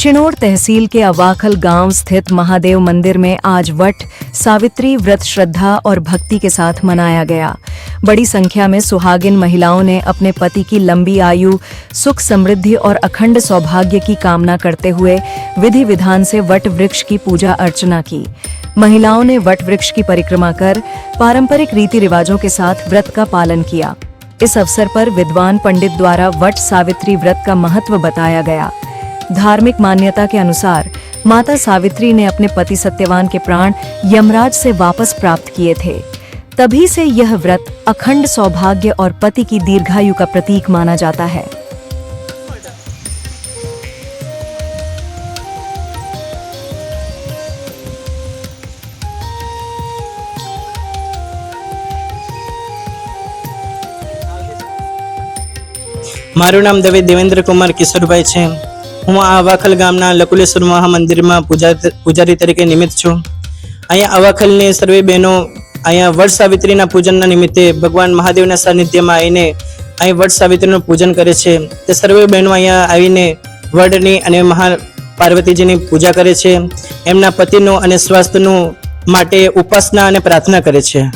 चिनोड़ तहसील के अवाखल गांव स्थित महादेव मंदिर में आज वट सावित्री व्रत श्रद्धा और भक्ति के साथ मनाया गया। बड़ी संख्या में सुहागिन महिलाओं ने अपने पति की लंबी आयु, सुख समृद्धि और अखंड सौभाग्य की कामना करते हुए विधि विधान से वट वृक्ष की पूजा अर्चना की। महिलाओं ने वट वृक्ष की परिक्रमा कर पारंपरिक रीति रिवाजों के साथ व्रत का पालन किया। इस अवसर पर विद्वान पंडित द्वारा वट सावित्री व्रत का महत्व बताया गया। धार्मिक मान्यता के अनुसार माता सावित्री ने अपने पति सत्यवान के प्राण यमराज से वापस प्राप्त किए थे। तभी से यह व्रत अखंड सौभाग्य और पति की दीर्घायु का प्रतीक माना जाता है। मारू नाम दवे देवेंद्र कुमार किशोरभाई है। हूँ आ अवाखल गामना लकुलेश्वर महामंदिर में पूजारी तरीके निमित्त छूँ। अँ अवाखल सर्वे बहनों अँ वट सावित्री पूजन निमित्ते भगवान महादेव सानिध्य में आवीने अँ वट सावित्री पूजन करे छे। ते सर्वे बहनों अँ आवीने वडनी अने महा पार्वतीजी पूजा करे छे। एमना पतिनो अने स्वास्थ्यनो माटे उपासना अने प्रार्थना करे छे।